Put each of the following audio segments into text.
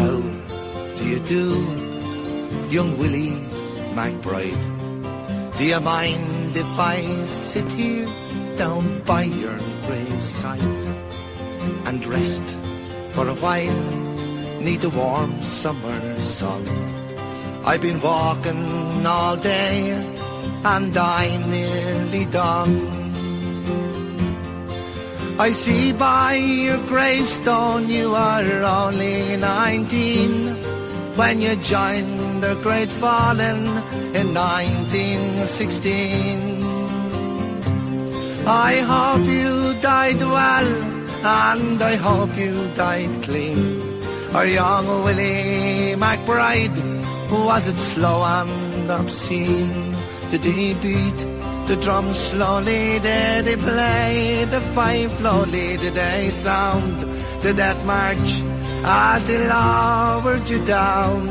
how do you do, young Willie McBride? Do you mind if I sit here down by your graveside and rest for a while, neath the warm summer sun? I've been walking all day and I'm nearly done. I see by your gravestone you are only 19 when you joined the Great Fallen in 1916. I hope you died well and I hope you died clean. Our young Willie McBride, was it slow and obscene? Did he beat the drums slowly? Did he play the fife slowly? Did they sound the death march as they lowered you down?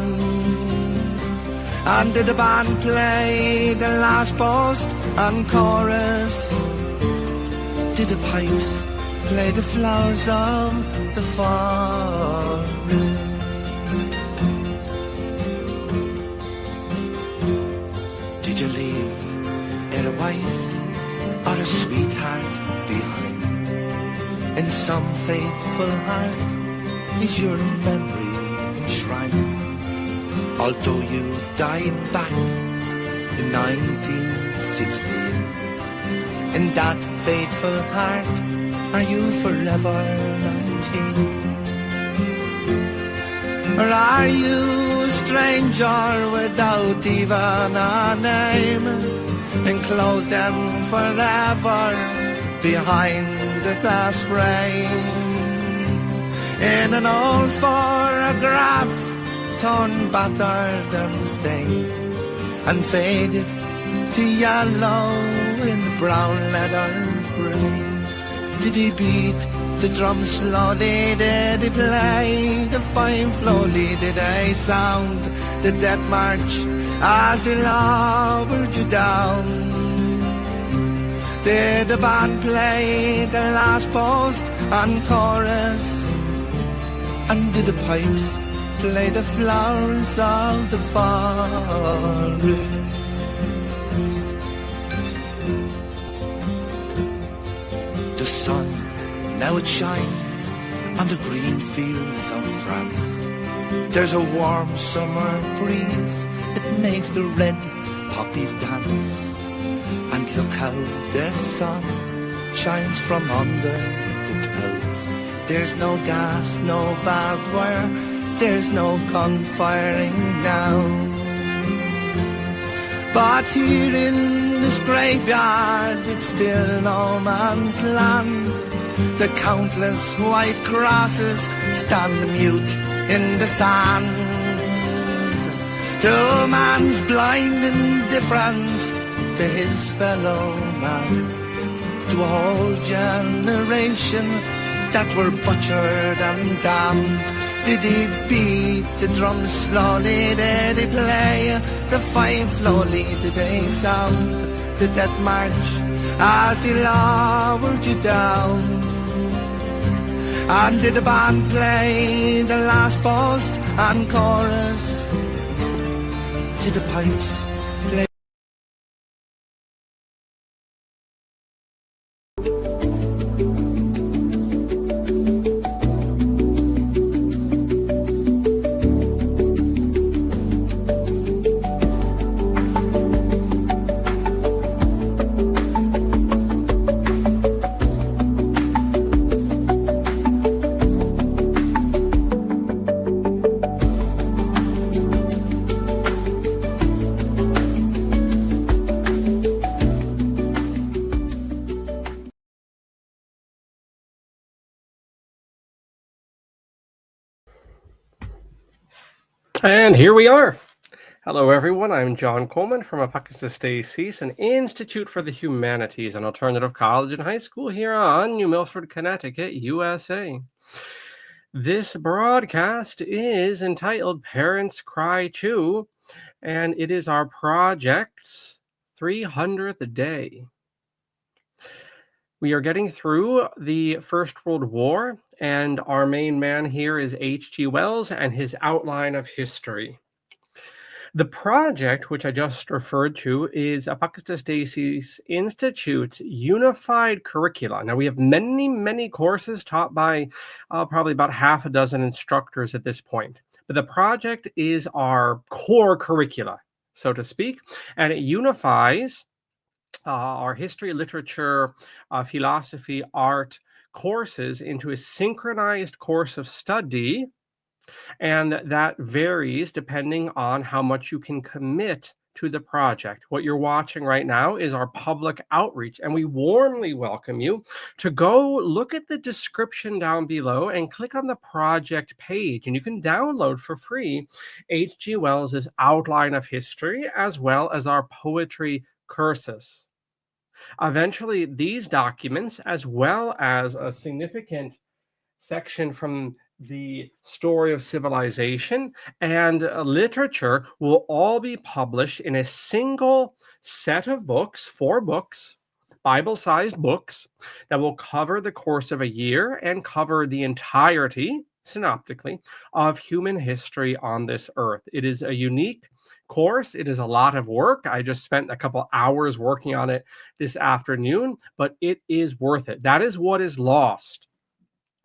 And did the band play the last post and chorus? Did the pipes play the flowers of the forest? Did you leave a wife or a sweetheart behind? In some faithful heart is your memory enshrined. Although you died back in 1916, in that faithful heart are you forever 19? Or are you a stranger without even a name, enclosed and forever behind the glass frame, in an old photograph torn, battered and stained and faded to yellow in the brown leather frame? Did he beat the drum slowly? Did he play the fife slowly? Did they sound the death march as they lowered you down? Did the band play the last post and chorus? And did the pipes play the flowers of the forest? The sun, now it shines on the green fields of France. There's a warm summer breeze, it makes the red poppies dance. And look how the sun shines from under the clouds. There's no gas, no barbed wire, there's no gunfiring now. But here in this graveyard, it's still no man's land. The countless white crosses stand mute in the sand. To man's blind indifference to his fellow man, to a whole generation that were butchered and damned. Did he beat the drum slowly? Did he play the fife slowly? Did they sound the death march as they lowered you down? And did the band play the last post and chorus? Did the pipes play? And here we are. Hello, everyone. I'm John Coleman from ApocatastasisInstitute for the Humanities, an alternative college and high school here on New Milford, Connecticut, USA. This broadcast is entitled Parents Cry Too, and it is our project's 300th day. We are getting through the First World War And our main man here is H.G. Wells and his outline of history. The project, which I just referred to, is ApocatastasisInstitute's unified curricula. Now, we have many, many courses taught by probably about half a dozen instructors at this point. But the project is our core curricula, so to speak, and it unifies our history, literature, philosophy, art courses into a synchronized course of study. And that varies depending on how much you can commit to the project. What you're watching right now is our public outreach, and we warmly welcome you to go look at the description down below and click on the project page, and you can download for free H.G. Wells's Outline of History as well as our poetry cursus. Eventually, these documents, as well as a significant section from the story of civilization and literature, will all be published in a single set of books, 4 books, Bible-sized books, that will cover the course of a year and cover the entirety, synoptically, of human history on this earth. It is a unique course. It is a lot of work. I just spent a couple hours working on it this afternoon, but it is worth it. That is what is lost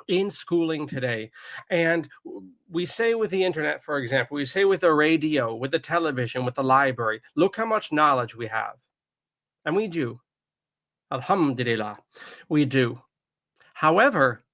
in schooling today. And we say with the internet, for example, we say with the radio, with the television, with the library, look how much knowledge we have. And we do. Alhamdulillah, we do. However,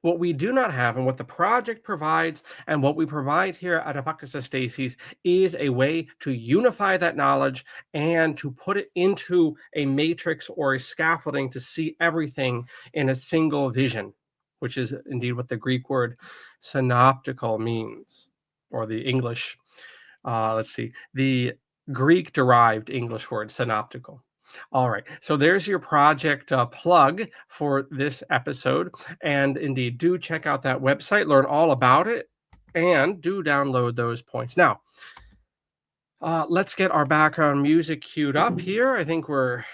what we do not have, and what the project provides, and what we provide here at Apocatastasis, is a way to unify that knowledge and to put it into a matrix or a scaffolding to see everything in a single vision, which is indeed what the Greek word synoptical means, or the English, the Greek-derived English word synoptical. All right, so there's your project plug for this episode. And indeed, do check out that website, learn all about it, and do download those points. Now, let's get our background music queued up here. I think we're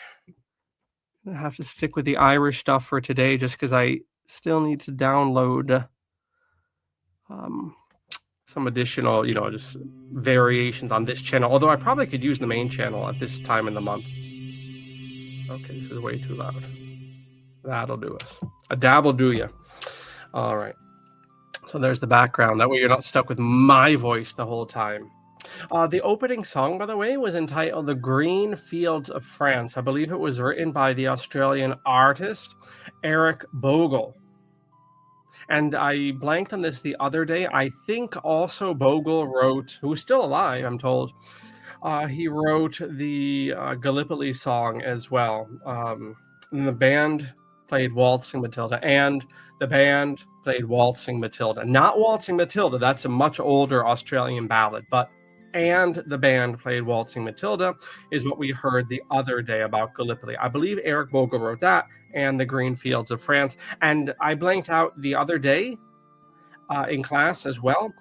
going to have to stick with the Irish stuff for today just because I still need to download some additional, just variations on this channel, although I probably could use the main channel at this time in the month. Okay, this is way too loud. That'll do us. A dab will do you. All right. So there's the background. That way you're not stuck with my voice the whole time. The opening song, by the way, was entitled The Green Fields of France. I believe it was written by the Australian artist Eric Bogle. And I blanked on this the other day. I think also Bogle wrote, who's still alive, I'm told, he wrote the Gallipoli song as well. And the band played Waltzing Matilda, and the band played Waltzing Matilda. Not Waltzing Matilda, that's a much older Australian ballad, but and the band played Waltzing Matilda is what we heard the other day about Gallipoli. I believe Eric Bogle wrote that, and the Green Fields of France. And I blanked out the other day in class as well.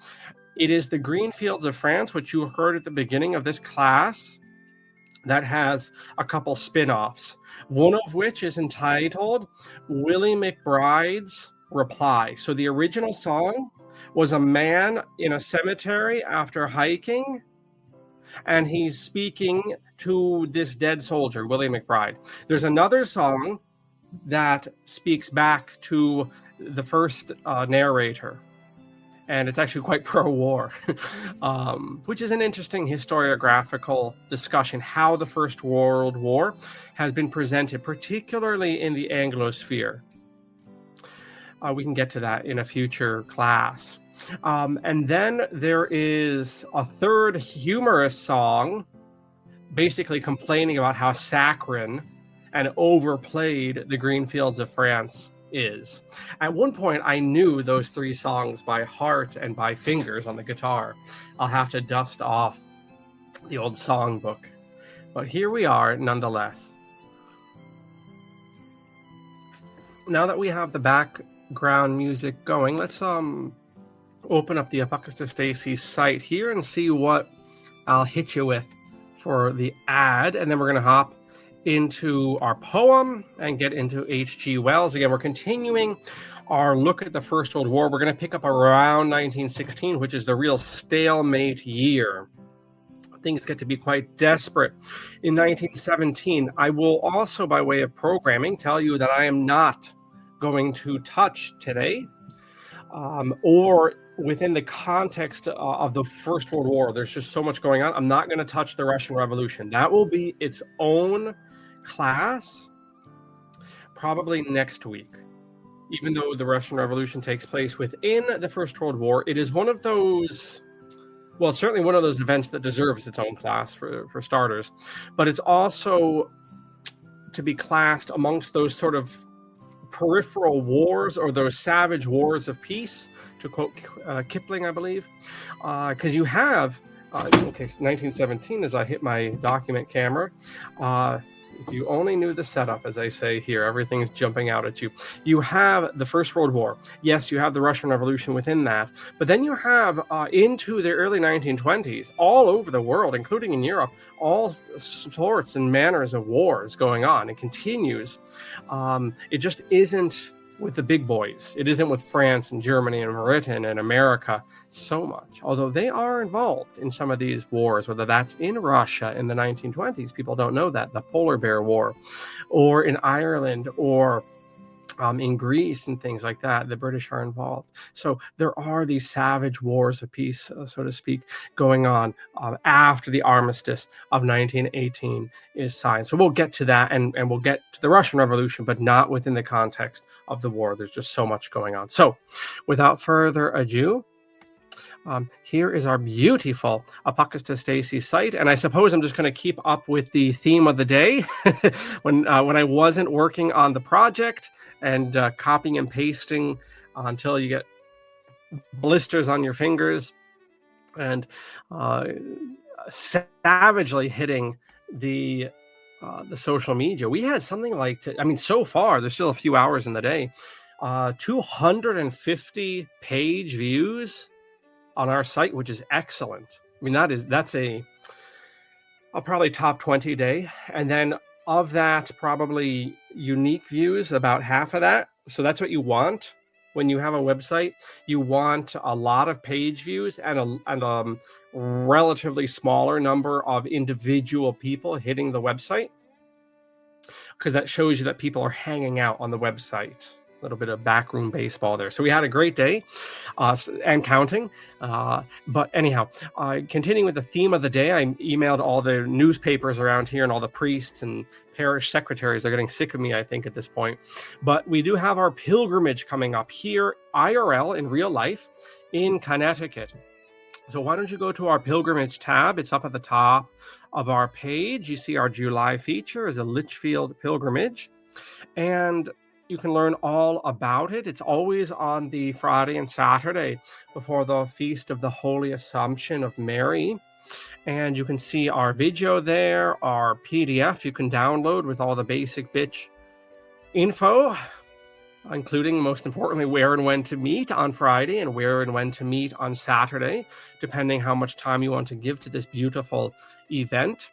It is the Green Fields of France, which you heard at the beginning of this class, that has a couple spin-offs, one of which is entitled Willie McBride's Reply. So the original song was a man in a cemetery after hiking, and he's speaking to this dead soldier, Willie McBride. There's another song that speaks back to the first narrator, and it's actually quite pro-war, which is an interesting historiographical discussion, how the First World War has been presented, particularly in the Anglosphere. We can get to that in a future class. And then there is a third humorous song, basically complaining about how saccharine and overplayed the Green Fields of France is. At one point, I knew those 3 songs by heart and by fingers on the guitar. I'll have to dust off the old songbook. But here we are, nonetheless. Now that we have the background music going, let's open up the Apocatastasis site here and see what I'll hit you with for the ad, and then we're going to hop into our poem and get into H.G. Wells. Again, we're continuing our look at the First World War, we're going to pick up around 1916, which is the real stalemate year. Things get to be quite desperate. In 1917, I will also, by way of programming, tell you that I am not going to touch today, or within the context of the First World War. There's just so much going on. I'm not going to touch the Russian Revolution. That will be its own class, probably next week. Even though the Russian Revolution takes place within the First World War, it is one of those, well, it's certainly one of those events that deserves its own class for starters, but it's also to be classed amongst those sort of peripheral wars, or those savage wars of peace, to quote Kipling, I believe, because you have, okay, 1917, as I hit my document camera, if you only knew the setup, as I say here, everything's jumping out at you. You have the First World War. Yes, you have the Russian Revolution within that. But then you have, into the early 1920s, all over the world, including in Europe, all sorts and manners of wars going on. It continues. It just isn't with the big boys. It isn't with France and Germany and Britain and America so much, although they are involved in some of these wars, whether that's in Russia in the 1920s, people don't know that, the Polar Bear War, or in Ireland, or in Greece and things like that. The British are involved. So there are these savage wars of peace, so to speak, going on after the armistice of 1918 is signed. So we'll get to that, and we'll get to the Russian Revolution, but not within the context of the war. There's just so much going on. So without further ado, here is our beautiful ApocatastasIS site, and I suppose I'm just going to keep up with the theme of the day. when I wasn't working on the project and copying and pasting until you get blisters on your fingers, and savagely hitting the social media. We had something like, so far, there's still a few hours in the day, 250 page views on our site, which is excellent. I mean, that's a probably top 20 day. And then of that, probably unique views, about half of that. So that's what you want when you have a website. You want a lot of page views and a relatively smaller number of individual people hitting the website, because that shows you that people are hanging out on the website. A little bit of backroom baseball there. So we had a great day, and counting. But anyhow, continuing with the theme of the day, I emailed all the newspapers around here, and all the priests and parish secretaries are getting sick of me, I think, at this point. But we do have our pilgrimage coming up here, IRL, in real life, in Connecticut. So why don't you go to our pilgrimage tab? It's up at the top of our page. You see our July feature is a Litchfield pilgrimage, and you can learn all about it. It's always on the Friday and Saturday before the Feast of the Holy Assumption of Mary. And you can see our video there, our PDF you can download with all the basic bitch info, including, most importantly, where and when to meet on Friday and where and when to meet on Saturday, depending how much time you want to give to this beautiful event.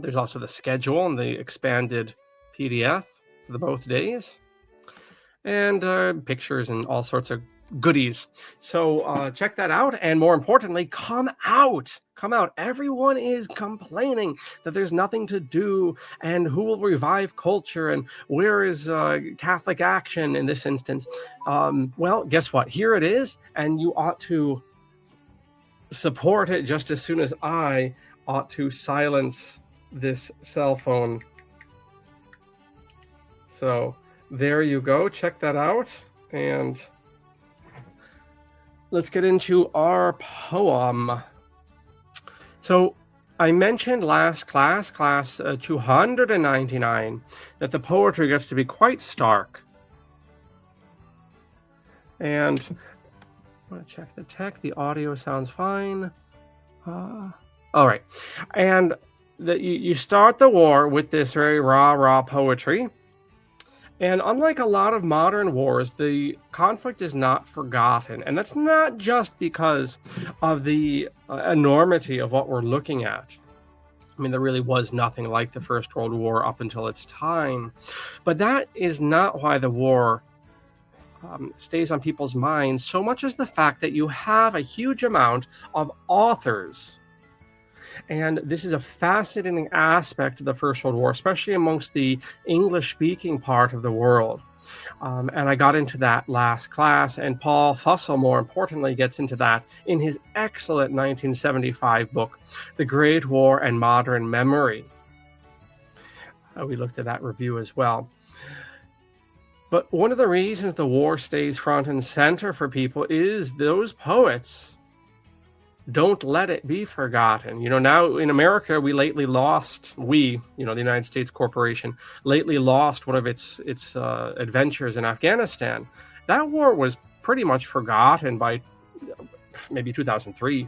There's also the schedule and the expanded PDF for the both days, and pictures and all sorts of goodies. So check that out, and more importantly, come out. Everyone is complaining that there's nothing to do, and who will revive culture, and where is Catholic action in this instance. Well, guess what? Here it is, and you ought to support it just as soon as I ought to silence this cell phone. So there you go. Check that out. And let's get into our poem. So I mentioned last class 299, that the poetry gets to be quite stark. And I'm going to check the tech. The audio sounds fine. All right. And you start the war with this very raw poetry. And unlike a lot of modern wars, the conflict is not forgotten. And that's not just because of the enormity of what we're looking at. I mean, there really was nothing like the First World War up until its time. But that is not why the war stays on people's minds so much as the fact that you have a huge amount of authors. And this is a fascinating aspect of the First World War, especially amongst the English-speaking part of the world. And I got into that last class, and Paul Fussell, more importantly, gets into that in his excellent 1975 book, The Great War and Modern Memory. We looked at that review as well. But one of the reasons the war stays front and center for people is those poets don't let it be forgotten. Now in America, we lately lost, the United States Corporation, lately lost one of its adventures in Afghanistan. That war was pretty much forgotten by maybe 2003,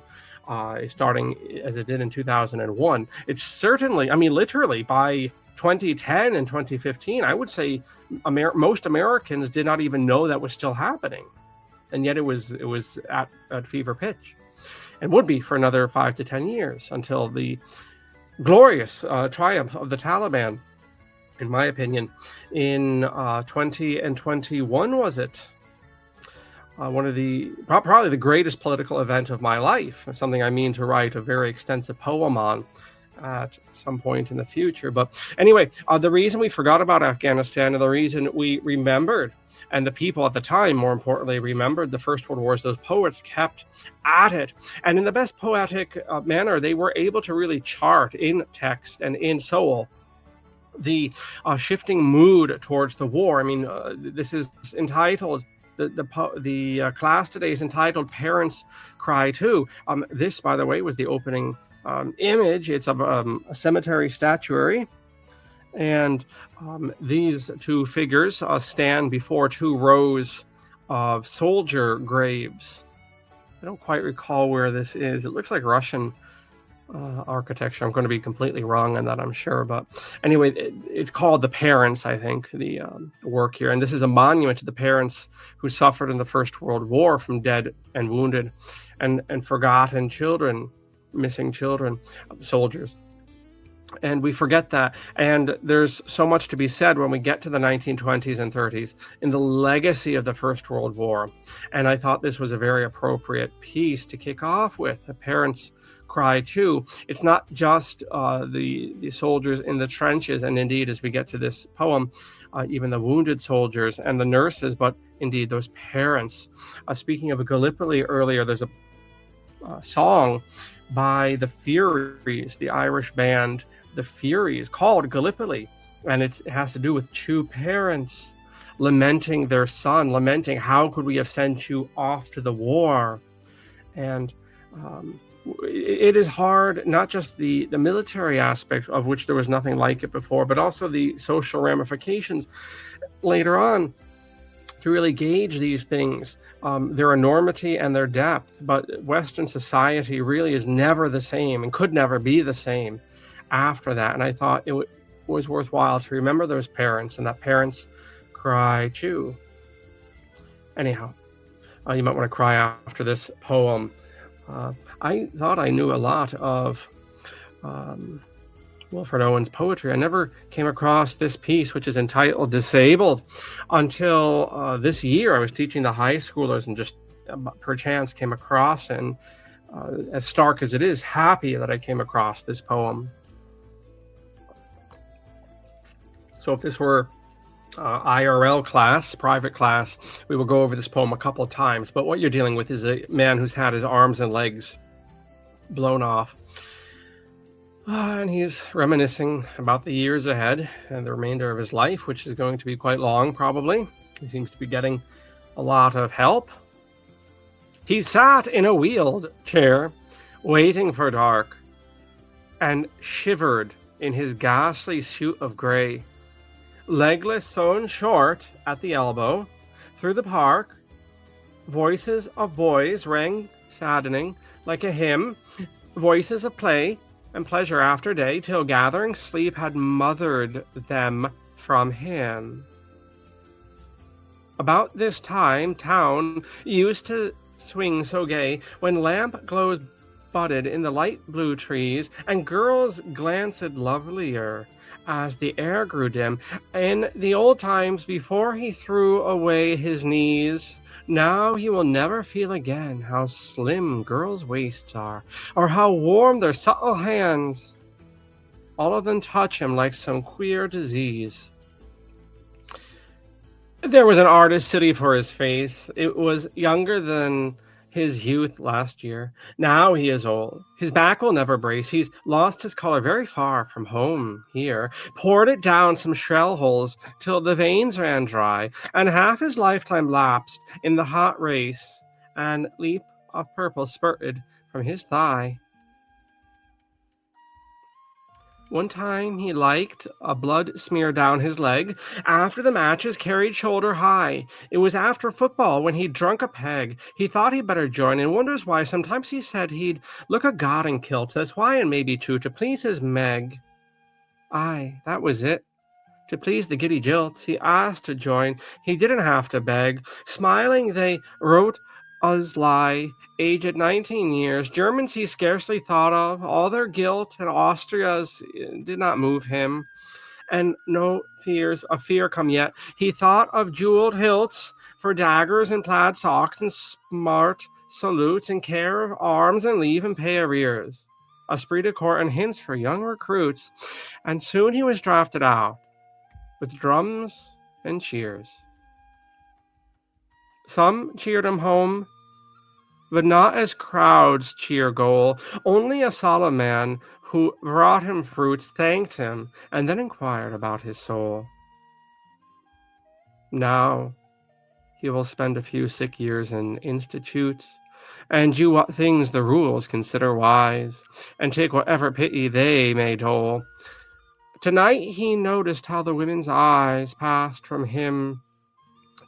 starting as it did in 2001. It's certainly, literally by 2010 and 2015, I would say most Americans did not even know that was still happening. And yet it was at fever pitch. And would be for another 5 to 10 years until the glorious triumph of the Taliban, in my opinion, in 2021, was it? One of probably the greatest political event of my life, something I mean to write a very extensive poem on at some point in the future. But anyway, the reason we forgot about Afghanistan and the reason we remembered, and the people at the time, more importantly, remembered the First World War, those poets kept at it. And in the best poetic manner, they were able to really chart in text and in soul the shifting mood towards the war. This is entitled, the class today is entitled Parents Cry Too. This, by the way, was the opening image. It's of a cemetery statuary. And these two figures stand before two rows of soldier graves. I don't quite recall where this is. It looks like Russian architecture. I'm going to be completely wrong on that, I'm sure. But anyway, it's called The Parents, I think, the work here. And this is a monument to the parents who suffered in the First World War from dead and wounded and forgotten children, missing children, soldiers. And we forget that. And there's so much to be said when we get to the 1920s and 30s in the legacy of the First World War. And I thought this was a very appropriate piece to kick off with. The Parents Cry Too. It's not just the soldiers in the trenches, and indeed, as we get to this poem, even the wounded soldiers and the nurses, but indeed those parents. Speaking of Gallipoli earlier, there's a song by the Furies, the Irish band The Furies, called Gallipoli, and it has to do with two parents lamenting their son, lamenting how could we have sent you off to the war. And it is hard, not just the military aspect, of which there was nothing like it before, but also the social ramifications later on, to really gauge these things, their enormity and their depth. But Western society really is never the same and could never be the same after that. And I thought it was worthwhile to remember those parents, and that parents cry too. Anyhow, you might want to cry after this poem. I thought I knew a lot of Wilfred Owen's poetry. I never came across this piece, which is entitled Disabled, until this year. I was teaching the high schoolers and just perchance came across, and as stark as it is, happy that I came across this poem. So if this were IRL class, private class, we will go over this poem a couple of times. But what you're dealing with is a man who's had his arms and legs blown off. And he's reminiscing about the years ahead and the remainder of his life, which is going to be quite long, probably. He seems to be getting a lot of help. He sat in a wheeled chair, waiting for dark, and shivered in his ghastly suit of gray. Legless sewn short at the elbow, through the park, voices of boys rang saddening like a hymn, voices of play and pleasure after day, till gathering sleep had mothered them from him. About this time town used to swing so gay, when lamp glows budded in the light blue trees, and girls glanced lovelier as the air grew dim. In the old times, before he threw away his knees, now he will never feel again how slim girls' waists are, or how warm their subtle hands. All of them touch him like some queer disease. There was an artist city for his face. It was younger than his youth last year. Now he is old. His back will never brace. He's lost his color very far from home here. Poured it down some shell holes till the veins ran dry, and half his lifetime lapsed in the hot race, and leap of purple spurted from his thigh. One time he liked a blood smear down his leg after the matches carried shoulder high. It was after football when he'd drunk a peg. He thought he'd better join and wonders why. Sometimes he said he'd look a god in kilts. That's why, and maybe too, to please his Meg. Aye, that was it. To please the giddy jilts, he asked to join. He didn't have to beg. Smiling, they wrote us lie. Aged 19 years, Germans he scarcely thought of. All their guilt and Austria's did not move him, and no fears of fear come yet. He thought of jeweled hilts for daggers and plaid socks and smart salutes and care of arms and leave and pay arrears. Esprit de corps and hints for young recruits, and soon he was drafted out with drums and cheers. Some cheered him home, but not as crowds cheer goal. Only a solemn man who brought him fruits thanked him and then inquired about his soul. Now he will spend a few sick years in institute and do what things the rules consider wise, and take whatever pity they may dole. Tonight he noticed how the women's eyes passed from him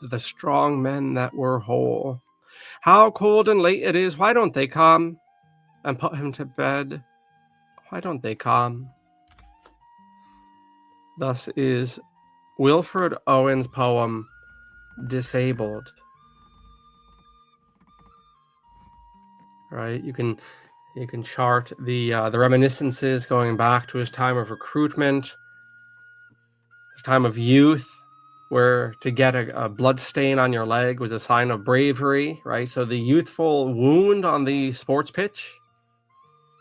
to the strong men that were whole. How cold and late it is, why don't they come and put him to bed? Why don't they come? Thus is Wilfred Owen's poem, Disabled. Right, you can chart the reminiscences going back to his time of recruitment, his time of youth, where to get a blood stain on your leg was a sign of bravery, right? So the youthful wound on the sports pitch,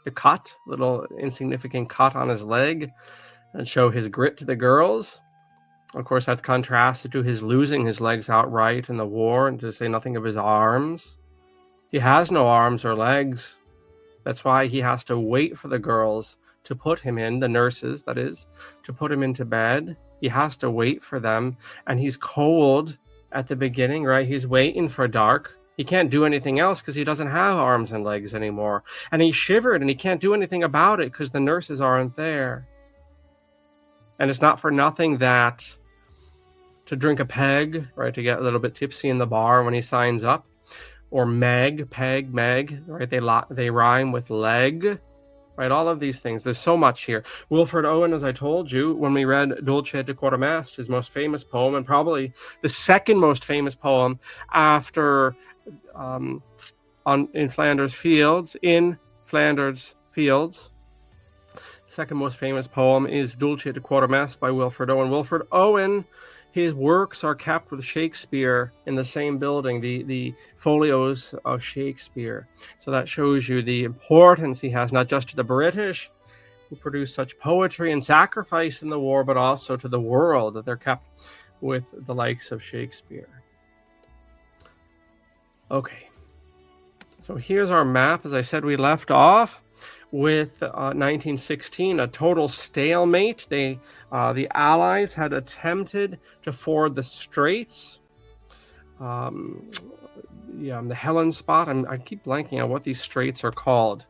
the cut, little insignificant cut on his leg, and show his grit to the girls. Of course, that's contrasted to his losing his legs outright in the war, and to say nothing of his arms. He has no arms or legs. That's why he has to wait for the girls to put him in, the nurses, that is, to put him into bed. He has to wait for them, and he's cold at the beginning, right? He's waiting for dark. He can't do anything else because he doesn't have arms and legs anymore. And he shivered, and he can't do anything about it because the nurses aren't there. And it's not for nothing that to drink a peg, right, to get a little bit tipsy in the bar when he signs up, or Meg, peg, Meg, right? They rhyme with leg, right? All of these things. There's so much here. Wilfred Owen, as I told you, when we read Dulce de Quatermass, his most famous poem, and probably the second most famous poem after in Flanders Fields. Second most famous poem is Dulce de Quatermass by Wilfred Owen. Wilfred Owen, his works are kept with Shakespeare in the same building, the folios of Shakespeare. So that shows you the importance he has, not just to the British, who produced such poetry and sacrifice in the war, but also to the world, that they're kept with the likes of Shakespeare. Okay, so here's our map. As I said, we left off with 1916, a total stalemate. The Allies had attempted to ford the straits. The Helen Spot. I keep blanking on what these straits are called.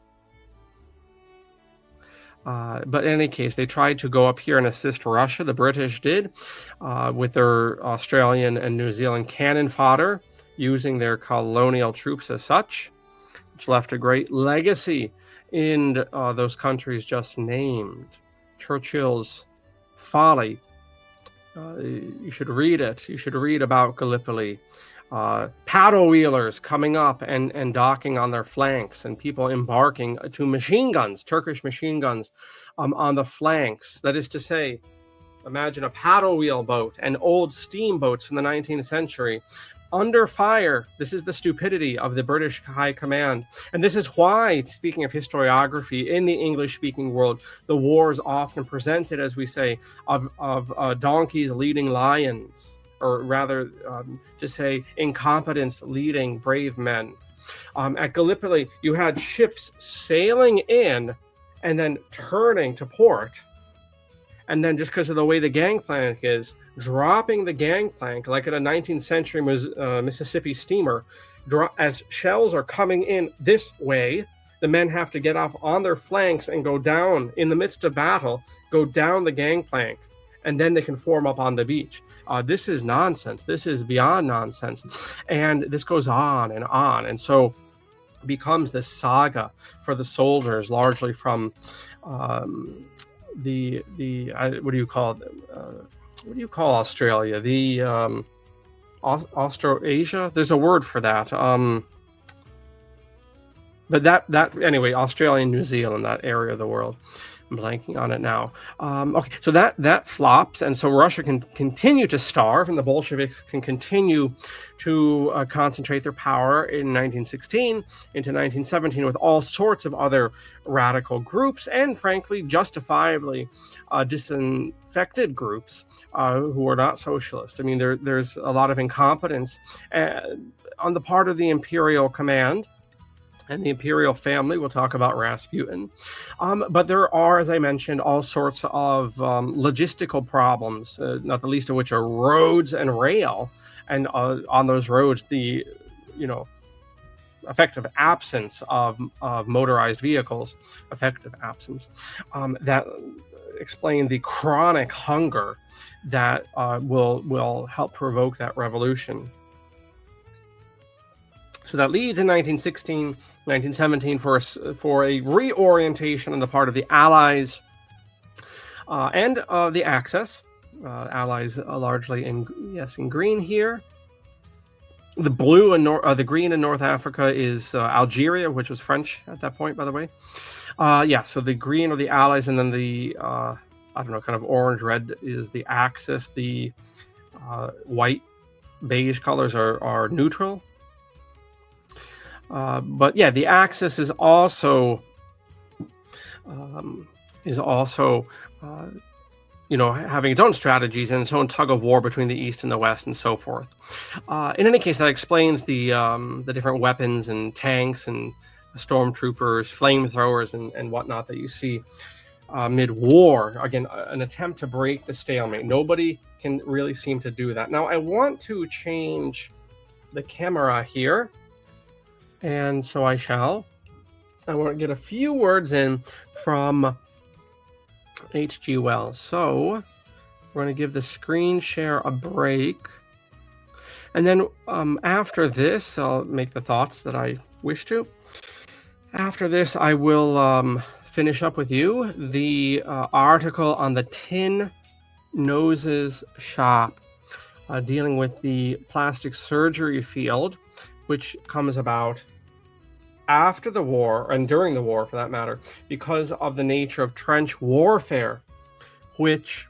But in any case, they tried to go up here and assist Russia. The British did, with their Australian and New Zealand cannon fodder, using their colonial troops as such, which left a great legacy in those countries just named. Churchill's Folly. You should read it. You should read about Gallipoli. paddle wheelers coming up and docking on their flanks, and people embarking to machine guns, Turkish machine guns, on the flanks. That is to say, imagine a paddle wheel boat and old steamboats from the 19th century under fire. This is the stupidity of the British High Command. And this is why, speaking of historiography, in the English-speaking world, the war is often presented, as we say, of donkeys leading lions, or rather, to say, incompetence leading brave men. At Gallipoli, you had ships sailing in and then turning to port, and then just because of the way the gangplank is, dropping the gangplank like at a 19th century Mississippi steamer. As shells are coming in this way, the men have to get off on their flanks and go down in the midst of battle, go down the gangplank, and then they can form up on the beach. This is nonsense. This is beyond nonsense. And this goes on. And so becomes this saga for the soldiers, largely from what do you call Australia? The Australasia? There's a word for that. But that anyway, Australia and New Zealand, that area of the world. I'm blanking on it now. Okay, so that flops, and so Russia can continue to starve, and the Bolsheviks can continue to concentrate their power in 1916 into 1917 with all sorts of other radical groups, and frankly, justifiably disinfected groups who are not socialist. I mean, there's a lot of incompetence on the part of the imperial command and the imperial family. We'll talk about Rasputin. But there are, as I mentioned, all sorts of logistical problems, not the least of which are roads and rail. And on those roads, the effective absence of motorized vehicles, that explain the chronic hunger that will help provoke that revolution. So that leads in 1916, 1917 for a reorientation on the part of the Allies and the Axis. Allies largely in green here. The blue and the green in North Africa is Algeria, which was French at that point, by the way. So the green are the Allies, and then the kind of orange red is the Axis. The white beige colors are neutral. But the Axis is also having its own strategies and its own tug of war between the East and the West and so forth. In any case, that explains the different weapons and tanks and stormtroopers, flamethrowers, and whatnot that you see mid-war. Again, an attempt to break the stalemate. Nobody can really seem to do that. Now, I want to change the camera here. And so I shall. I want to get a few words in from H.G. Wells. So we're going to give the screen share a break. And then after this, I'll make the thoughts that I wish to. After this, I will finish up with you the article on the Tin Noses Shop, dealing with the plastic surgery field, which comes about after the war, and during the war for that matter, because of the nature of trench warfare, which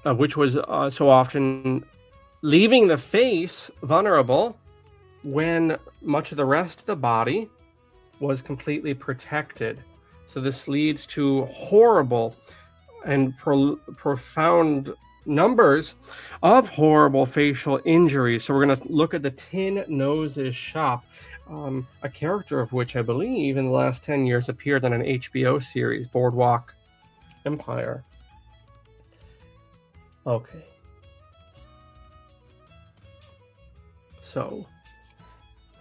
was so often leaving the face vulnerable when much of the rest of the body was completely protected. So this leads to horrible and profound numbers of horrible facial injuries. So we're going to look at the Tin Noses Shop, a character of which I believe in the last 10 years appeared on an HBO series, Boardwalk Empire. Okay. So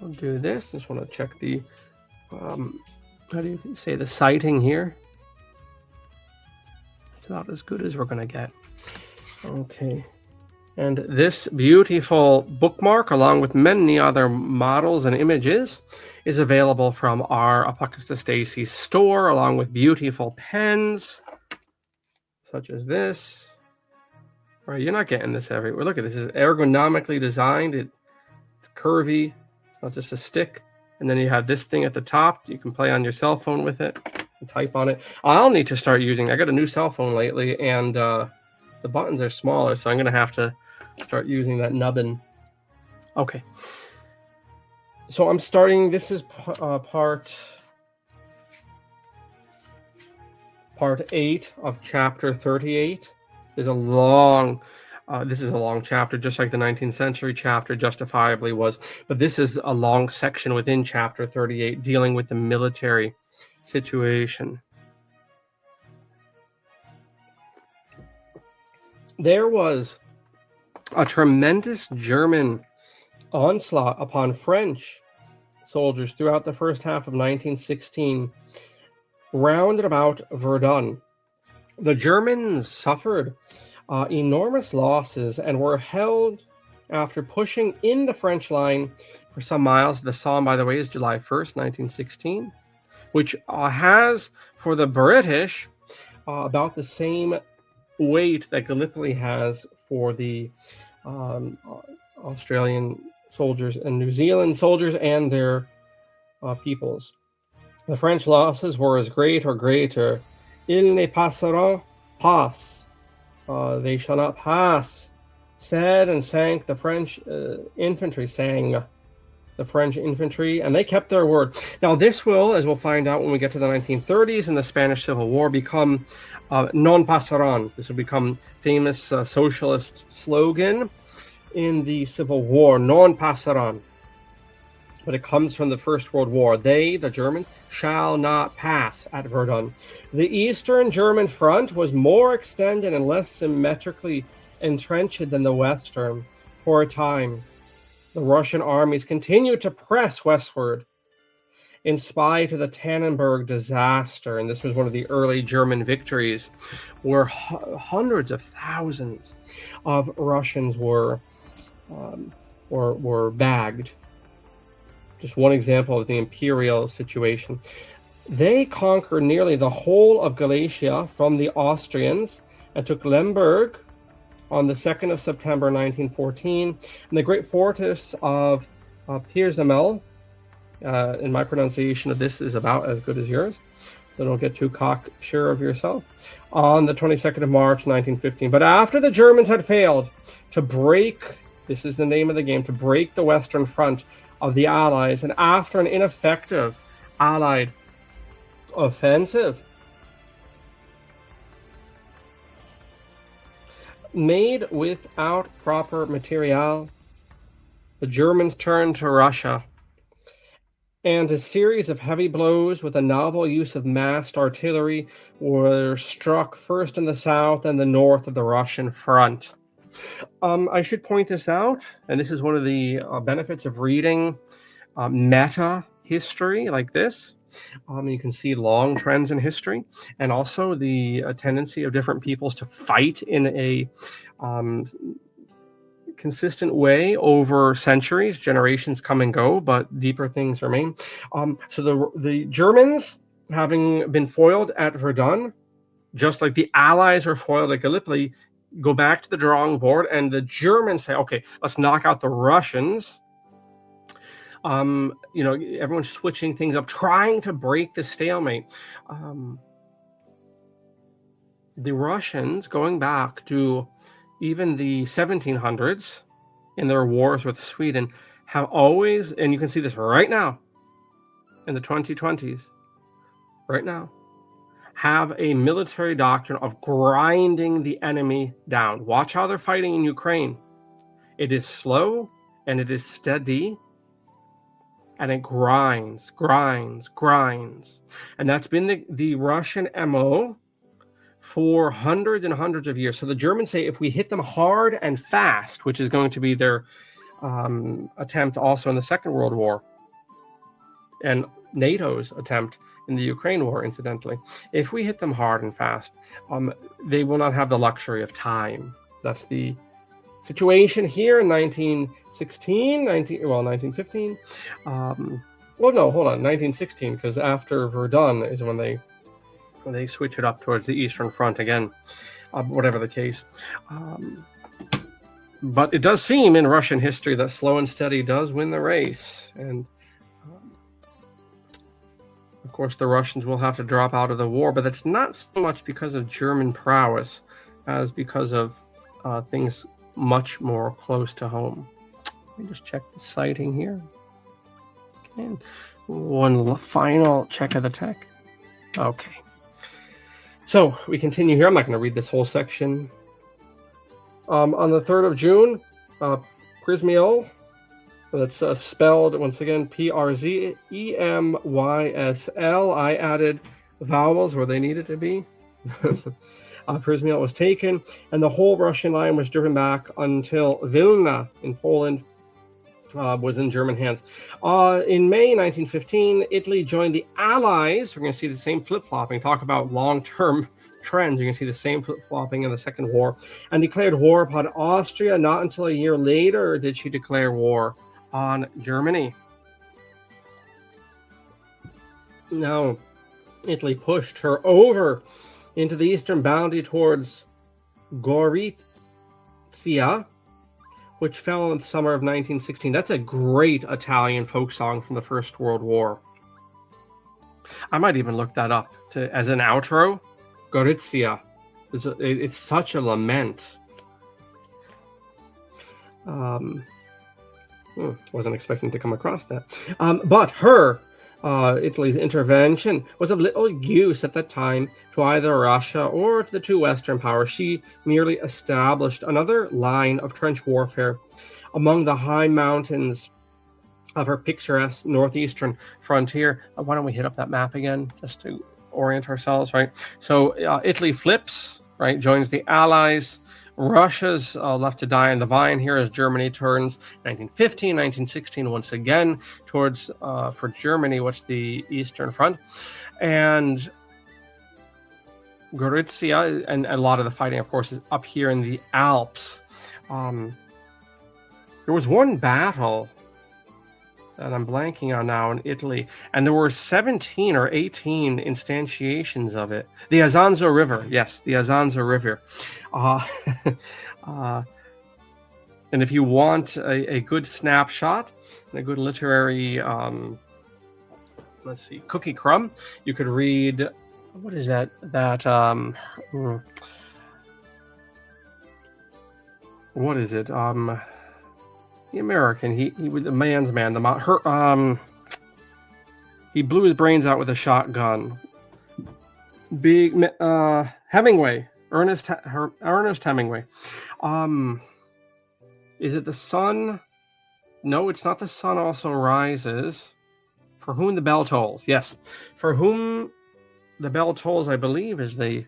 I'll do this. Just want to check the, how do you say, the sighting here. It's about as good as we're going to get. Okay, and this beautiful bookmark, along with many other models and images, is available from our Apocastastas store, along with beautiful pens, such as this, Right, you're not getting this everywhere. Look at this. Is ergonomically designed. It's curvy. It's not just a stick. And then you have this thing at the top. You can play on your cell phone with it and type on it. I'll need to start using. I got a new cell phone lately, and the buttons are smaller, so I'm going to have to start using that nubbin. Okay. So I'm starting. This is part 8 of chapter 38. There's a long. This is a long chapter, just like the 19th century chapter justifiably was. But this is a long section within chapter 38 dealing with the military situation. There was a tremendous German onslaught upon French soldiers throughout the first half of 1916, round and about Verdun. The Germans suffered enormous losses and were held after pushing in the French line for some miles. The Somme, by the way, is July 1st, 1916, which has, for the British, about the same weight that Gallipoli has for the Australian soldiers and New Zealand soldiers and their peoples. The French losses were as great or greater. Ils ne passeront pas. They shall not pass. Said and sank the French infantry, sang the French infantry, and they kept their word. Now, this will, as we'll find out when we get to the 1930s and the Spanish Civil War, become non passeront. This will become famous socialist slogan in the Civil War, non passeront. But it comes from the First World War. They, the Germans, shall not pass at Verdun. The Eastern German front was more extended and less symmetrically entrenched than the Western. For a time, the Russian armies continued to press westward in spite of the Tannenberg disaster. And this was one of the early German victories, where hundreds of thousands of Russians were bagged. Just one example of the imperial situation. They conquered nearly the whole of Galicia from the Austrians and took Lemberg on the 2nd of September 1914, and the great fortress of Pierzamel. And my pronunciation of this is about as good as yours, so don't get too cocksure of yourself, on the 22nd of March 1915. But after the Germans had failed to break, this is the name of the game, to break the Western front of the Allies, and after an ineffective Allied offensive made without proper material, the Germans turned to Russia, and a series of heavy blows with a novel use of massed artillery were struck first in the south and the north of the Russian front. I should point this out, and this is one of the benefits of reading meta history like this. You can see long trends in history, and also the tendency of different peoples to fight in a consistent way over centuries. Generations come and go, but deeper things remain. So the Germans, having been foiled at Verdun, just like the Allies were foiled at Gallipoli, go back to the drawing board, and the Germans say, okay, let's knock out the Russians. Everyone's switching things up, trying to break the stalemate. The Russians, going back to even the 1700s in their wars with Sweden, have always, and you can see this right now in the 2020s, right now, have a military doctrine of grinding the enemy down. Watch how they're fighting in Ukraine. It is slow and it is steady, and it grinds. And that's been the Russian MO for hundreds and hundreds of years. So the Germans say if we hit them hard and fast, which is going to be their attempt also in the Second World War, and NATO's attempt in the Ukraine war, incidentally, if we hit them hard and fast, they will not have the luxury of time. That's the situation here in 1915. Well, no, hold on, 1916, because after Verdun is when they switch it up towards the Eastern Front again, whatever the case. But it does seem in Russian history that slow and steady does win the race. And of course, the Russians will have to drop out of the war, but that's not so much because of German prowess as because of things much more close to home. Let me just check the citing here. Okay. One final check of the tech. Okay. So we continue here. I'm not going to read this whole section. On the 3rd of June, Przemysl, that's spelled once again Przemysl. I added vowels where they needed to be. Przemysl was taken, and the whole Russian line was driven back until Vilna in Poland was in German hands. In May 1915, Italy joined the Allies. We're going to see the same flip-flopping. Talk about long-term trends. You can see the same flip-flopping in the Second War, and declared war upon Austria. Not until a year later did she declare war on Germany. Now, Italy pushed her over into the eastern boundary towards Gorizia, which fell in the summer of 1916. That's a great Italian folk song from the First World War. I might even look that up as an outro. Gorizia. It's such a lament. Wasn't expecting to come across that. But Italy's intervention was of little use at that time to either Russia or to the two Western powers. She merely established another line of trench warfare among the high mountains of her picturesque northeastern frontier. Why don't we hit up that map again just to orient ourselves, right? So Italy flips, right, joins the Allies. Russia's left to die in the vine here as Germany turns 1915, 1916 once again towards, for Germany, what's the Eastern Front. And Gorizia, and a lot of the fighting, of course, is up here in the Alps. There was one battle that I'm blanking on now in Italy, and there were 17 or 18 instantiations of it. The Azanzo River, yes, the Azanzo River. And if you want a good snapshot and a good literary, let's see, cookie crumb, you could read, what is that? What is it? The American, he was a man's man. He blew his brains out with a shotgun. Hemingway, Ernest Hemingway. Is it The Sun? No, it's not The Sun Also Rises. For Whom the Bell Tolls. Yes, For Whom the Bell Tolls, I believe, is the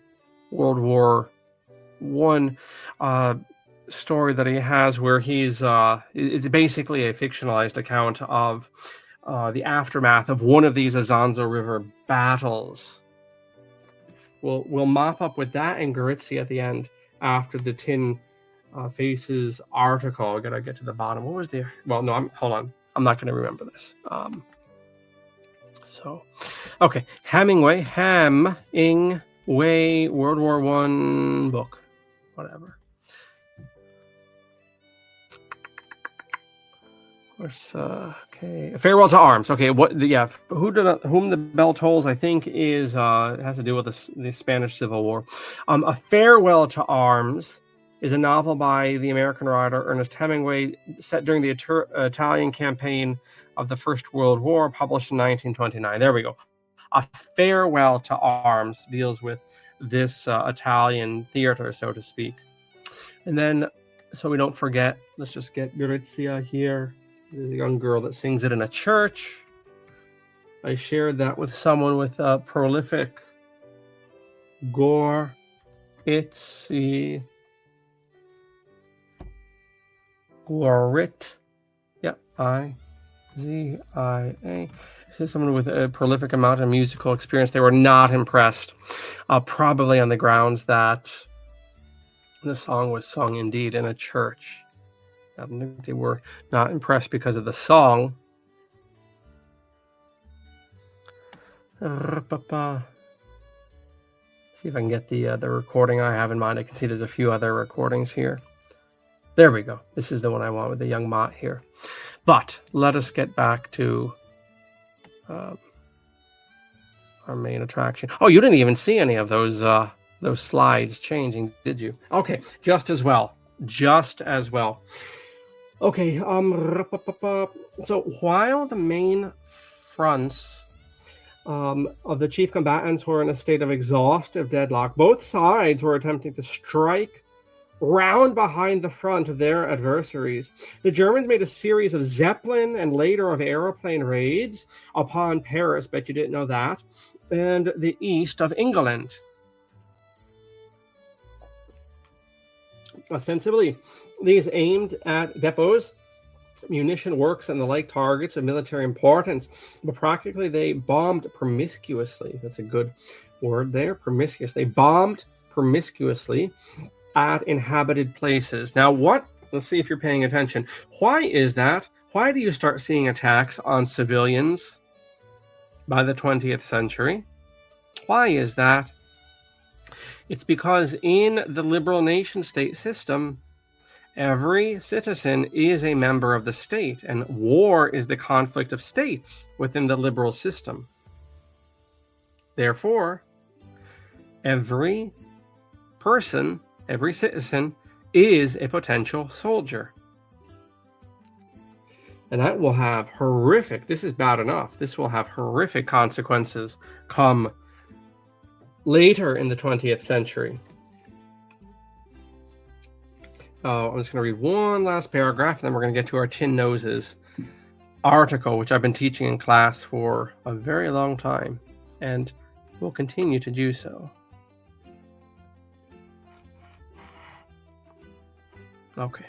World War I story that he has, where he's it's basically a fictionalized account of the aftermath of one of these Azanzo River battles. We'll mop up with that and Gorizia at the end after the Tin Faces article. I gotta get to the bottom. What was the? Well, no, hold on. I'm not gonna remember this. Okay, Hemingway, World War I book, whatever. Okay, Farewell to Arms. Okay, Whom the Bell Tolls, I think, is has to do with the Spanish Civil War. A Farewell to Arms is a novel by the American writer Ernest Hemingway, set during the Italian campaign of the First World War, published in 1929. There we go. A Farewell to Arms deals with this Italian theater, so to speak. And then, so we don't forget, let's just get Gorizia here. There's a young girl that sings it in a church. I shared that with someone with a prolific Gorizia. Gorit. Yep, I-Z-I-A. This is someone with a prolific amount of musical experience. They were not impressed, probably on the grounds that the song was sung indeed in a church. I don't think they were not impressed because of the song. See if I can get the recording I have in mind. I can see there's a few other recordings here. There we go. This is the one I want with the young Mott here. But let us get back to our main attraction. Oh, you didn't even see any of those slides changing, did you? Okay, just as well. Just as well. Okay, so while the main fronts of the chief combatants were in a state of exhaustive deadlock, both sides were attempting to strike round behind the front of their adversaries. The Germans made a series of Zeppelin and later of aeroplane raids upon Paris, bet you didn't know that, and the east of England. Ostensibly, these aimed at depots, munition works, and the like targets of military importance, but practically they bombed promiscuously. That's a good word there, promiscuous. They bombed promiscuously at inhabited places. Now, let's see if you're paying attention. Why is that? Why do you start seeing attacks on civilians by the 20th century? Why is that? It's because in the liberal nation state system, every citizen is a member of the state, and war is the conflict of states within the liberal system. Therefore, every person, every citizen is a potential soldier. And that will have horrific, this is bad enough, this will have horrific consequences come later in the 20th century. I'm just going to read one last paragraph, and then we're going to get to our Tin Noses article, which I've been teaching in class for a very long time, and will continue to do so. Okay.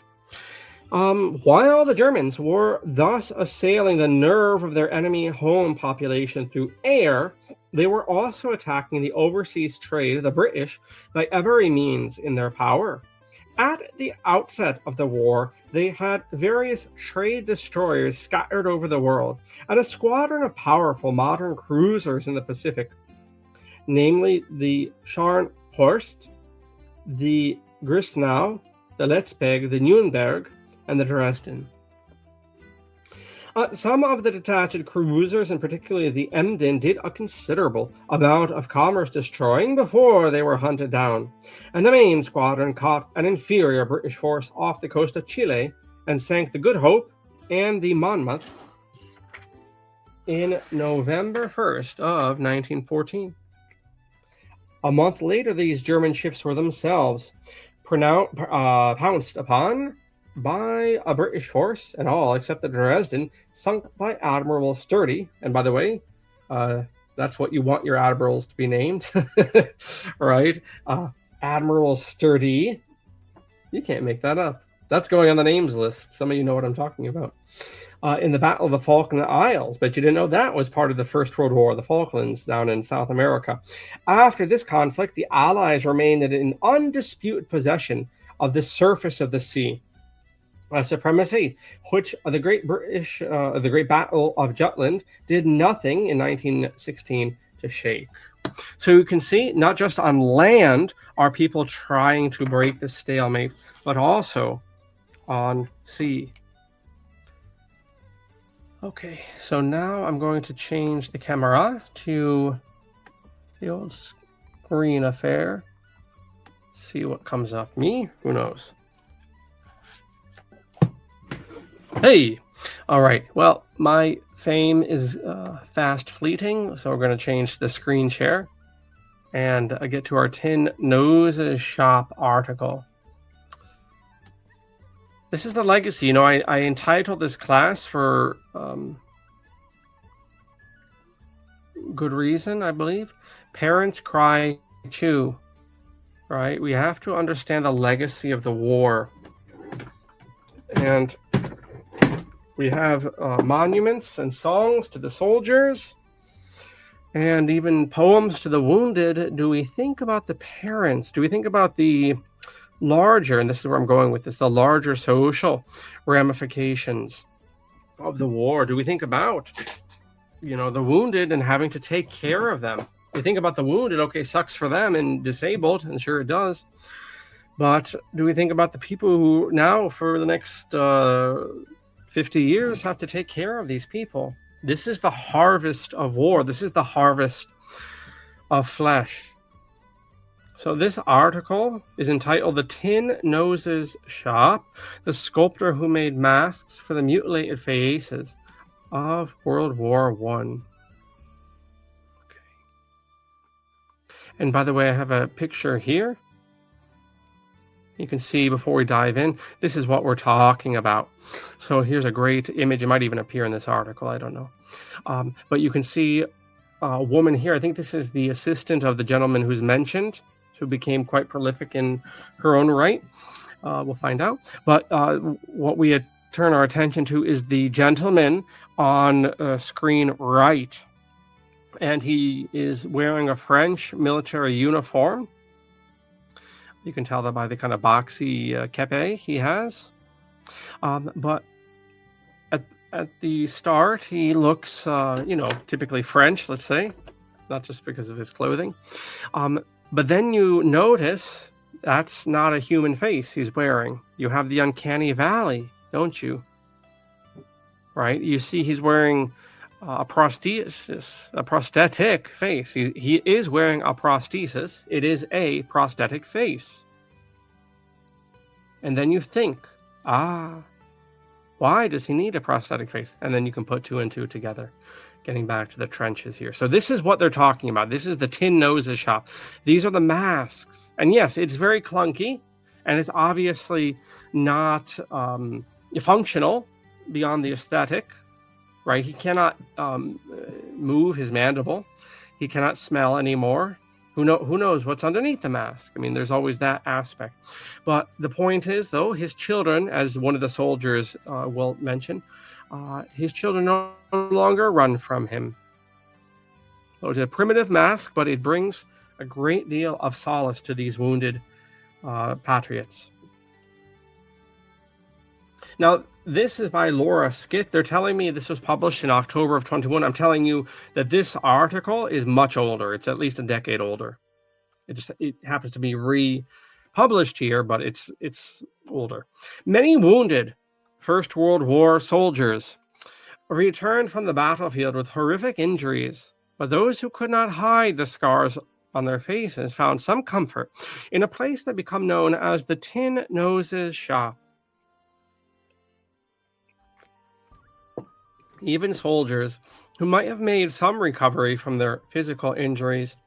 While the Germans were thus assailing the nerve of their enemy home population through air, they were also attacking the overseas trade of the British by every means in their power. At the outset of the war, they had various trade destroyers scattered over the world, and a squadron of powerful modern cruisers in the Pacific, namely the Scharnhorst, the Gneisenau, the Letzpeg, the Nürnberg, and the Dresden. Some of the detached cruisers, and particularly the Emden, did a considerable amount of commerce destroying before they were hunted down, and the main squadron caught an inferior British force off the coast of Chile and sank the Good Hope and the Monmouth in November 1st of 1914. A month later, these German ships were themselves pounced upon by a British force, and all except the Dresden sunk by Admiral Sturdy. And by the way, that's what you want your admirals to be named, right? Admiral Sturdy. You can't make that up. That's going on the names list. Some of you know what I'm talking about. In the Battle of the Falkland Isles, but you didn't know that was part of the First World War, the Falklands down in South America. After this conflict, the Allies remained in undisputed possession of the surface of the sea. Supremacy, which the Great Battle of Jutland did nothing in 1916 to shake. So you can see, not just on land are people trying to break the stalemate, but also on sea. Okay, so now I'm going to change the camera to the old screen affair. See what comes up. Me? Who knows? Hey! All right, well, my fame is fast fleeting, so we're going to change the screen share and get to our Tin Noses Shop article. This is the legacy. You know, I entitled this class for good reason, I believe. Parents cry too, right? We have to understand the legacy of the war. And we have monuments and songs to the soldiers, and even poems to the wounded. Do we think about the parents? Do we think about the larger, and this is where I'm going with this, the larger social ramifications of the war? Do we think about, you know, the wounded and having to take care of them? You think about the wounded, okay, sucks for them and disabled, and sure it does. But do we think about the people who now, for the next 50 years, have to take care of these people? This is the harvest of war. This is the harvest of flesh. So this article is entitled "The Tin Noses Shop, the Sculptor Who Made Masks for the Mutilated Faces of World War I." Okay. And by the way, I have a picture here. You can see before we dive in, this is what we're talking about. So here's a great image. It might even appear in this article. I don't know. But you can see a woman here. I think this is the assistant of the gentleman who's mentioned, who became quite prolific in her own right. We'll find out. But what we turn our attention to is the gentleman on screen right. And he is wearing a French military uniform. You can tell that by the kind of boxy kepe he has. But at the start, he looks, typically French, let's say, not just because of his clothing. But then you notice that's not a human face he's wearing. You have the uncanny valley, don't you? Right? You see he's wearing a prosthesis, a prosthetic face. He is wearing a prosthesis. It is a prosthetic face. And then you think, why does he need a prosthetic face? And then you can put two and two together, getting back to the trenches here. So this is what they're talking about. This is the Tin Noses Shop. These are the masks. And yes, it's very clunky, and it's obviously not functional beyond the aesthetic. Right? He cannot move his mandible. He cannot smell anymore. Who knows what's underneath the mask? I mean, there's always that aspect. But the point is, though, his children, as one of the soldiers will mention, his children no longer run from him. So it's a primitive mask, but it brings a great deal of solace to these wounded patriots. Now, this is by Laura Skitt. They're telling me this was published in October of 21. I'm telling you that this article is much older. It's at least a decade older. It happens to be republished here, but it's older. Many wounded First World War soldiers returned from the battlefield with horrific injuries, but those who could not hide the scars on their faces found some comfort in a place that became known as the Tin Noses Shop. Even soldiers who might have made some recovery from their physical injuries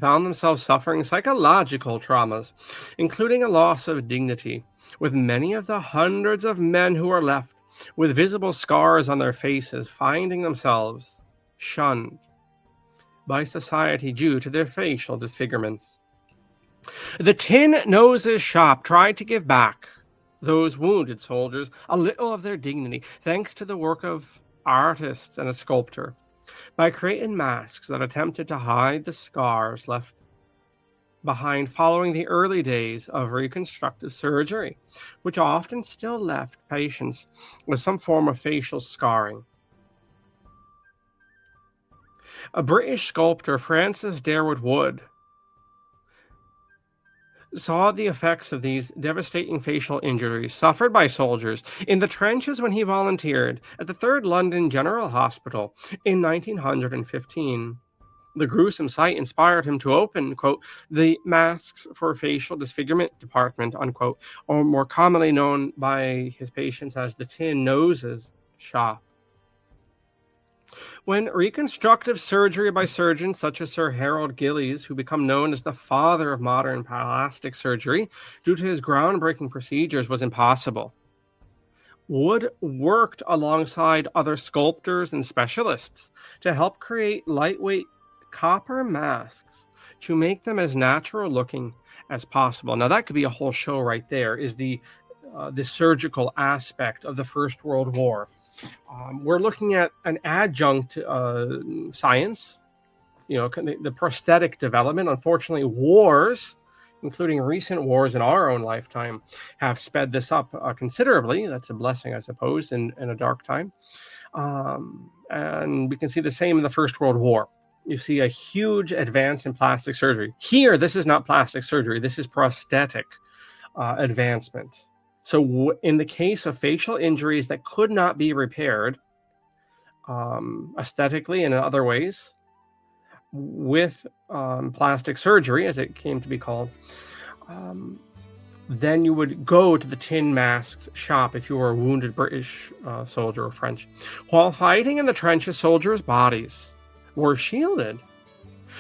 found themselves suffering psychological traumas, including a loss of dignity, with many of the hundreds of men who are left with visible scars on their faces finding themselves shunned by society due to their facial disfigurements. The Tin Noses Shop tried to give back those wounded soldiers a little of their dignity, thanks to the work of artists and a sculptor, by creating masks that attempted to hide the scars left behind following the early days of reconstructive surgery, which often still left patients with some form of facial scarring. A British sculptor, Francis Darewood Wood, saw the effects of these devastating facial injuries suffered by soldiers in the trenches when he volunteered at the 3rd London General Hospital in 1915. The gruesome sight inspired him to open, quote, the Masks for Facial Disfigurement Department, unquote, or more commonly known by his patients as the Tin Noses Shop. When reconstructive surgery by surgeons such as Sir Harold Gillies, who become known as the father of modern plastic surgery due to his groundbreaking procedures, was impossible, Wood worked alongside other sculptors and specialists to help create lightweight copper masks to make them as natural looking as possible. Now that could be a whole show right there, is the surgical aspect of the First World War. We're looking at an adjunct science, the prosthetic development. Unfortunately, wars, including recent wars in our own lifetime, have sped this up considerably. That's a blessing, I suppose, in a dark time. And we can see the same in the First World War. You see a huge advance in plastic surgery. Here, this is not plastic surgery. This is prosthetic advancement. So in the case of facial injuries that could not be repaired aesthetically and in other ways, with plastic surgery, as it came to be called, then you would go to the tin masks shop if you were a wounded British soldier or French. While fighting in the trenches, soldiers' bodies were shielded,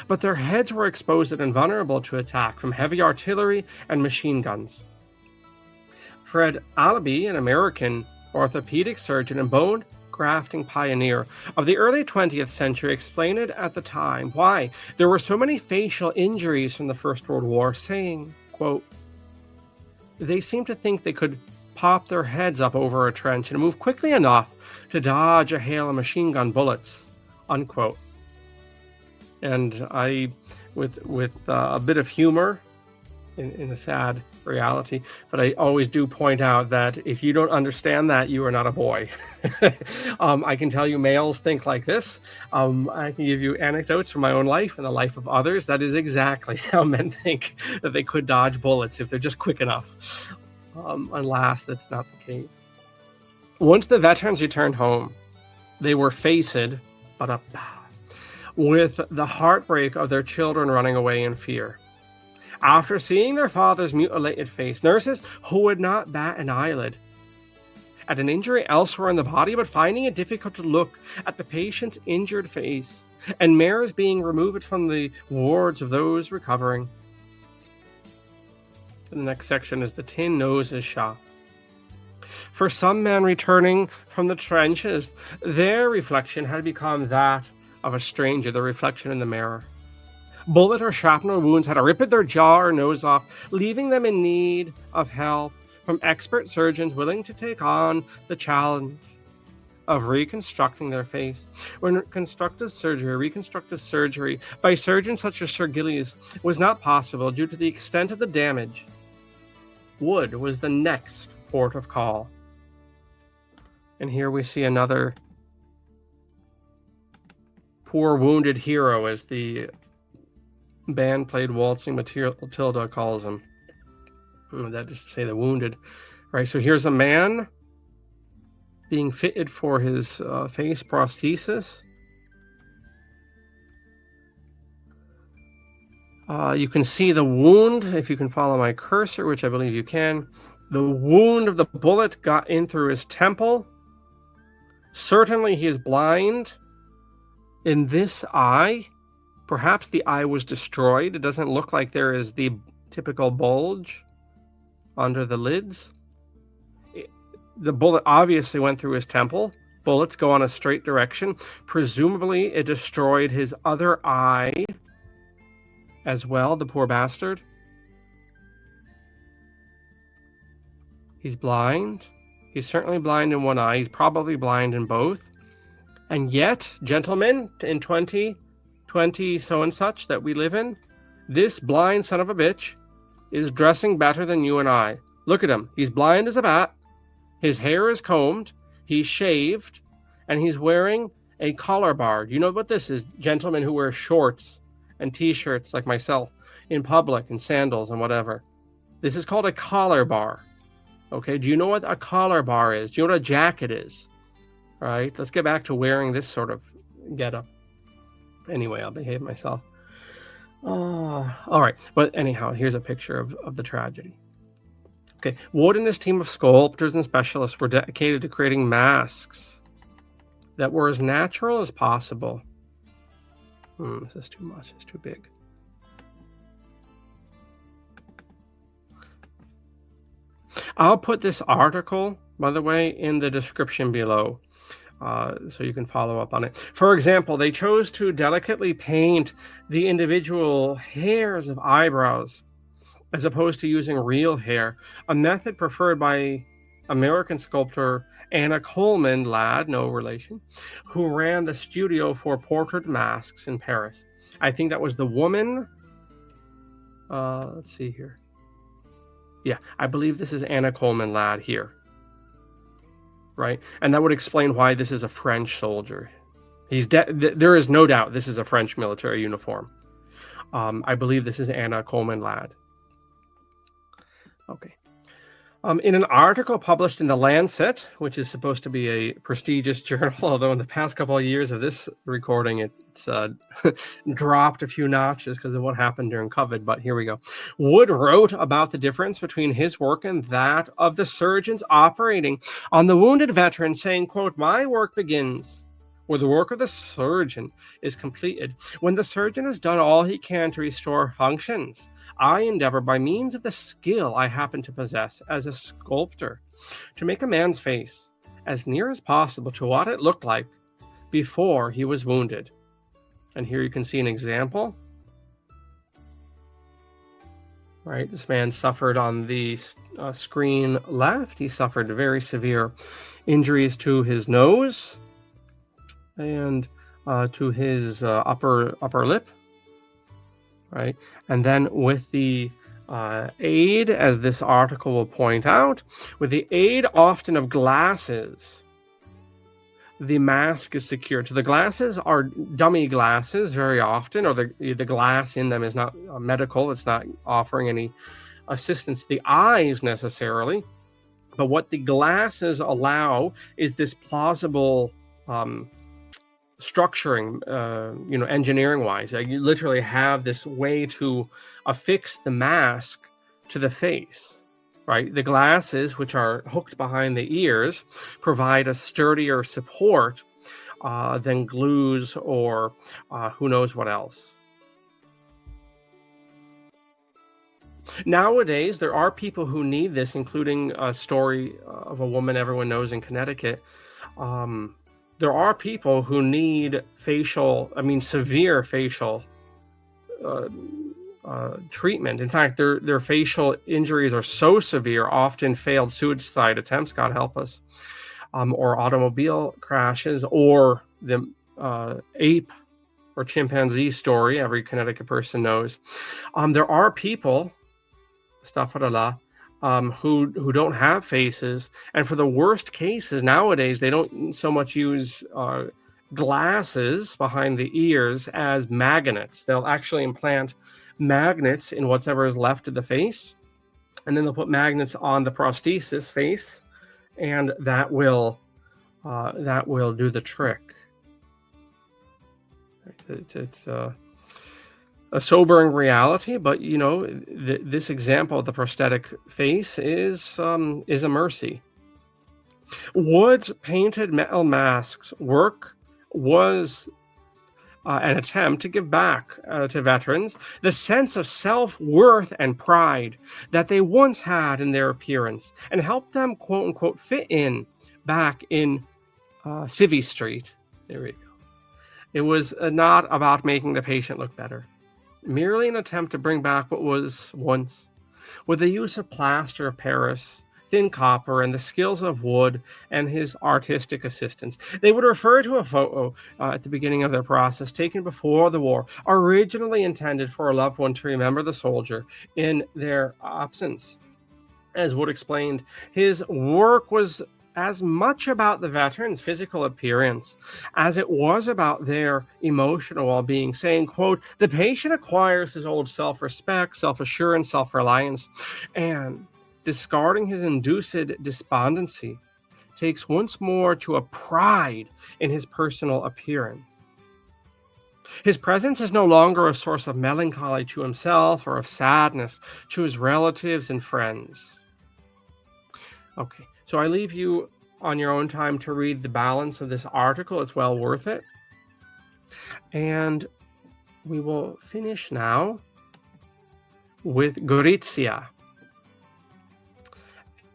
but their heads were exposed and vulnerable to attack from heavy artillery and machine guns. Fred Allaby, an American orthopedic surgeon and bone grafting pioneer of the early 20th century, explained it at the time why there were so many facial injuries from the First World War, saying, quote, "They seemed to think they could pop their heads up over a trench and move quickly enough to dodge a hail of machine gun bullets," unquote. And I, with a bit of humor in a sad reality, but I always do point out that if you don't understand that, you are not a boy. I can tell you males think like this. I can give you anecdotes from my own life and the life of others. That is exactly how men think that they could dodge bullets if they're just quick enough. Alas, that's not the case. Once the veterans returned home, they were faced with the heartbreak of their children running away in fear. After seeing their father's mutilated face, nurses who would not bat an eyelid at an injury elsewhere in the body, but finding it difficult to look at the patient's injured face, and mirrors being removed from the wards of those recovering. The next section is the tin noses shop. For some men returning from the trenches, their reflection had become that of a stranger, the reflection in the mirror. Bullet or shrapnel wounds had ripped their jaw or nose off, leaving them in need of help from expert surgeons willing to take on the challenge of reconstructing their face. When reconstructive surgery by surgeons such as Sir Gillies was not possible due to the extent of the damage, wood was the next port of call. And here we see another poor wounded hero, as the band played waltzing Matilda calls him. That is to say, the wounded. Right, so here's a man being fitted for his face prosthesis. You can see the wound, if you can follow my cursor, which I believe you can. The wound of the bullet got in through his temple. Certainly he is blind in this eye. Perhaps the eye was destroyed. It doesn't look like there is the typical bulge under the lids. The bullet obviously went through his temple. Bullets go in a straight direction. Presumably it destroyed his other eye as well, the poor bastard. He's blind. He's certainly blind in one eye. He's probably blind in both. And yet, gentlemen, in 2020 so and such that we live in, this blind son of a bitch is dressing better than you and I. Look at him. He's blind as a bat. His hair is combed. He's shaved. And he's wearing a collar bar. Do you know what this is? Gentlemen who wear shorts and t-shirts like myself in public and sandals and whatever. This is called a collar bar. Okay, do you know what a collar bar is? Do you know what a jacket is? All right, let's get back to wearing this sort of getup. Anyway, I'll behave myself. All right, but anyhow, here's a picture of the tragedy. Okay, Wood and his team of sculptors and specialists were dedicated to creating masks that were as natural as possible. This is too much, it's too big. I'll put this article, by the way, in the description below, so you can follow up on it. For example, they chose to delicately paint the individual hairs of eyebrows as opposed to using real hair, a method preferred by American sculptor Anna Coleman Ladd, no relation, who ran the studio for portrait masks in Paris. I think that was the woman. Let's see here. Yeah, I believe this is Anna Coleman Ladd here. Right? And that would explain why this is a French soldier. There is no doubt this is a French military uniform. I believe this is Anna Coleman Ladd. Okay, In an article published in The Lancet, which is supposed to be a prestigious journal, although in the past couple of years of this recording, it's dropped a few notches because of what happened during COVID, but here we go. Wood wrote about the difference between his work and that of the surgeons operating on the wounded veteran, saying, quote, "My work begins where the work of the surgeon is completed. When the surgeon has done all he can to restore functions, I endeavor, by means of the skill I happen to possess as a sculptor, to make a man's face as near as possible to what it looked like before he was wounded." And here you can see an example. Right, this man suffered on the screen left. He suffered very severe injuries to his nose and to his upper lip. Right, and then with the aid, as this article will point out, with the aid often of glasses, the mask is secured. So the glasses are dummy glasses very often, or the glass in them is not medical. It's not offering any assistance to the eyes necessarily. But what the glasses allow is this plausible structuring, engineering wise. You literally have this way to affix the mask to the face, right? The glasses, which are hooked behind the ears, provide a sturdier support than glues or who knows what else. Nowadays, there are people who need this, including a story of a woman everyone knows in Connecticut. There are people who need severe facial treatment. In fact, their facial injuries are so severe, often failed suicide attempts, God help us, or automobile crashes, or the ape or chimpanzee story every Connecticut person knows. There are people, who don't have faces, and for the worst cases nowadays, they don't so much use glasses behind the ears as magnets. They'll actually implant magnets in whatever is left of the face, and then they'll put magnets on the prosthesis face, and that will do the trick. It's a sobering reality, but this example of the prosthetic face is a mercy. Wood's painted metal masks work was an attempt to give back to veterans the sense of self-worth and pride that they once had in their appearance, and help them, quote unquote, fit in back in Civvy Street. There we go. It was not about making the patient look better, merely an attempt to bring back what was once, with the use of plaster of Paris, thin copper, and the skills of Wood and his artistic assistants. They would refer to a photo at the beginning of their process taken before the war, originally intended for a loved one to remember the soldier in their absence. As Wood explained, his work was as much about the veterans' physical appearance as it was about their emotional well-being, saying, quote, "The patient acquires his old self-respect, self-assurance, self-reliance, and discarding his induced despondency, takes once more to a pride in his personal appearance. His presence is no longer a source of melancholy to himself or of sadness to his relatives and friends." Okay. So I leave you on your own time to read the balance of this article. It's well worth it. And we will finish now with Gorizia.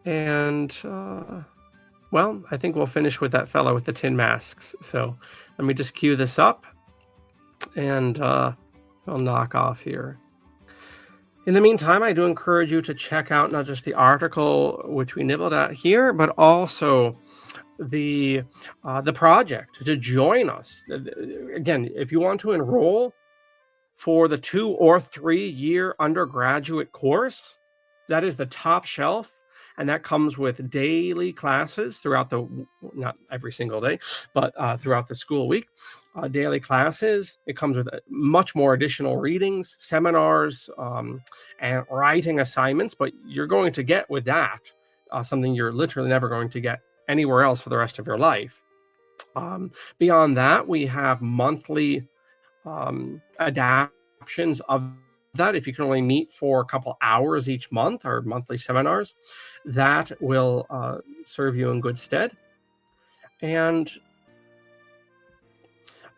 And, I think we'll finish with that fellow with the tin masks. So let me just cue this up, and I'll knock off here. In the meantime, I do encourage you to check out not just the article which we nibbled at here, but also the project to join us. Again, if you want to enroll for the 2 or 3 year undergraduate course, that is the top shelf. And that comes with daily classes throughout not every single day, but throughout the school week. Daily classes. It comes with much more additional readings, seminars, and writing assignments. But you're going to get with that something you're literally never going to get anywhere else for the rest of your life. Beyond that, we have monthly adaptions of that. If you can only meet for a couple hours each month, or monthly seminars, that will serve you in good stead. And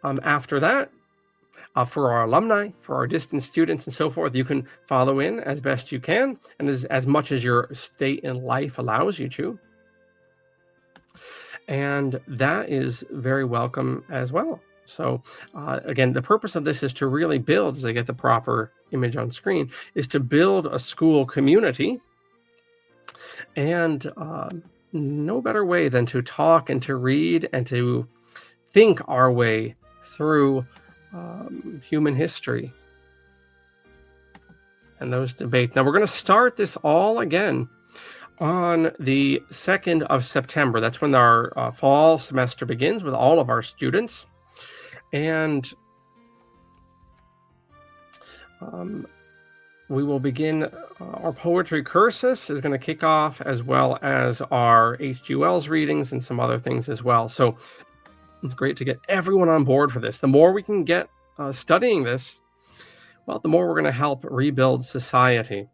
after that, for our alumni, for our distant students and so forth, you can follow in as best you can, and as much as your state in life allows you to. And that is very welcome as well. So again, the purpose of this is to really build, as I get the proper image on screen, is to build a school community. And no better way than to talk and to read and to think our way through human history and those debates. Now, we're going to start this all again on the 2nd of September. That's when our fall semester begins with all of our students. And we will begin our poetry cursus is going to kick off, as well as our H.G. Wells readings and some other things as well. So it's great to get everyone on board for this. The more we can get studying this, well, the more we're going to help rebuild society.